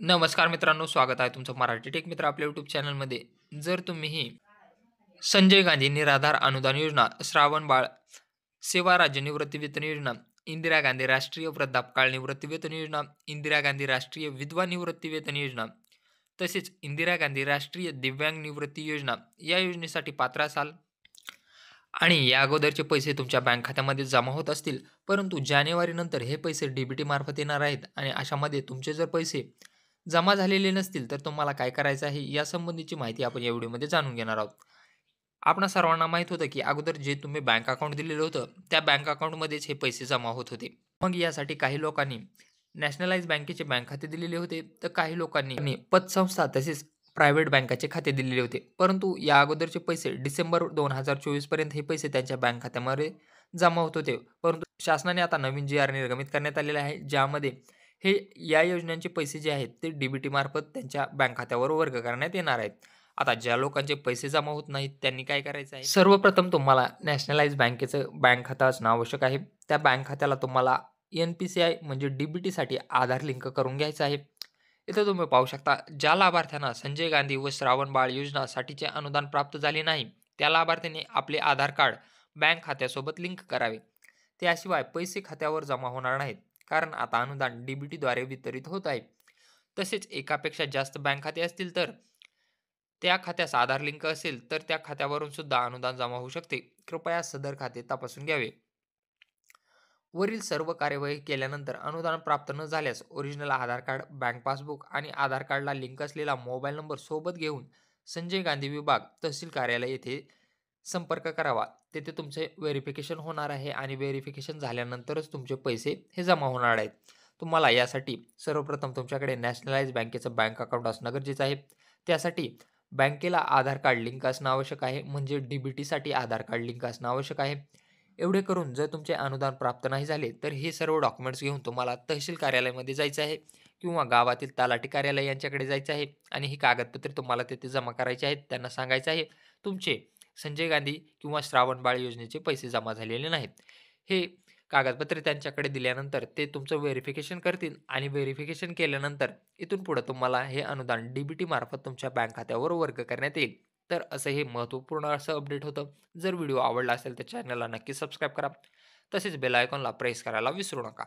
नमस्कार मित्रांनो, स्वागत आहे तुमचं मराठी टेक मित्र आपल्या यूट्यूब चॅनलमध्ये. जर तुम्हीही संजय गांधी निराधार अनुदान योजना, श्रावण बाळ सेवा राज्य निवृत्तीवेतन योजना, इंदिरा गांधी राष्ट्रीय वृद्धापकाळ निवृत्तीवेतन योजना, इंदिरा गांधी राष्ट्रीय विधवा निवृत्तीवेतन योजना, तसेच इंदिरा गांधी राष्ट्रीय दिव्यांग निवृत्ती योजना या योजनेसाठी पात्र असाल आणि या अगोदरचे पैसे तुमच्या बँक खात्यामध्ये जमा होत असतील, परंतु जानेवारीनंतर हे पैसे डी मार्फत येणार आहेत आणि अशामध्ये तुमचे जर पैसे जमा झालेले नसतील, तर तुम्हाला काय करायचं आहे यासंबंधीची माहिती आपण या व्हिडिओमध्ये जाणून घेणार आहोत. आपणा सर्वांना माहीत होतं, की अगोदर जे तुम्ही बँक अकाउंट दिलेलं होतं, त्या बँक अकाउंटमध्येच हे पैसे जमा होत होते. मग यासाठी काही लोकांनी नॅशनलाइज बँकेचे बँक खाते दिलेले होते, तर काही लोकांनी पतसंस्था तसेच प्रायव्हेट बँकाचे खाते दिलेले होते. परंतु या अगोदरचे पैसे डिसेंबर 2024 पर्यंत हे पैसे त्यांच्या बँक खात्यामध्ये जमा होत होते. परंतु शासनाने आता नवीन जी-आर निर्गमित करण्यात आलेला आहे, ज्यामध्ये हे या योजनांचे पैसे जे आहेत ते डी मार्फत त्यांच्या बँक खात्यावर वर्ग करण्यात येणार आहेत. आता ज्या लोकांचे पैसे जमा होत नाहीत त्यांनी काय करायचं आहे? सर्वप्रथम तुम्हाला नॅशनलाइज बँकेचं बँक खातं असणं आवश्यक आहे. त्या बँक खात्याला तुम्हाला एन-पी-सी-आय म्हणजे डी-बी-टीसाठी आधार लिंक करून घ्यायचं आहे. इथं तुम्ही पाहू शकता, ज्या लाभार्थ्यांना संजय गांधी व श्रावण बाळ योजनासाठीचे अनुदान प्राप्त झाले नाही, त्या लाभार्थ्यांनी आपले आधार कार्ड बँक खात्यासोबत लिंक करावे. त्याशिवाय पैसे खात्यावर जमा होणार नाहीत, कारण आता अनुदान डी-बी-टीद्वारे वितरित होत आहे. तसेच एकापेक्षा जास्त बँक खाते असतील तर त्या खात्यास आधार लिंक असेल तर त्या खात्यावरून सुद्धा अनुदान जमा होऊ शकते. कृपया सदर खाते तपासून घ्यावे. वरील सर्व कार्यवाही केल्यानंतर अनुदान प्राप्त न झाल्यास ओरिजिनल आधार कार्ड, बँक पासबुक आणि आधार कार्डला लिंक असलेला मोबाईल नंबर सोबत घेऊन संजय गांधी विभाग, तहसील कार्यालय येथे संपर्क करावा. तेथे तुमचे व्हेरिफिकेशन होणार आहे आणि व्हेरिफिकेशन झाल्यानंतरच तुमचे पैसे हे जमा होणार आहेत. तुम्हाला यासाठी सर्वप्रथम तुमच्याकडे नॅशनलाइज बँकेचं बँक अकाउंट असणं गरजेचं आहे. त्यासाठी बँकेला आधार कार्ड लिंक असणं आवश्यक आहे, म्हणजे डी-बी-टीसाठी आधार कार्ड लिंक असणं आवश्यक आहे. एवढे करून जर तुमचे अनुदान प्राप्त नाही झाले, तर हे सर्व डॉक्युमेंट्स घेऊन तुम्हाला तहसील कार्यालयामध्ये जायचं आहे किंवा गावातील तलाठी कार्यालय यांच्याकडे जायचं आहे आणि ही कागदपत्रे तुम्हाला तिथे जमा करायची आहेत. त्यांना सांगायचं आहे, तुमचे संजय गांधी किंवा श्रावण बाळ योजनेचे पैसे जमा झालेले नाहीत. हे कागदपत्रे त्यांच्याकडे दिल्यानंतर ते तुमचं व्हेरिफिकेशन करतील आणि व्हेरिफिकेशन केल्यानंतर इथून पुढे तुम्हाला हे अनुदान डी मार्फत तुमच्या बँक खात्यावर वर्ग करण्यात येईल. तर असं हे महत्त्वपूर्ण असं अपडेट होतं. जर व्हिडिओ आवडला असेल तर चॅनलला नक्की सबस्क्राईब करा. तसेच बेल आयकॉनला प्रेस करायला विसरू नका.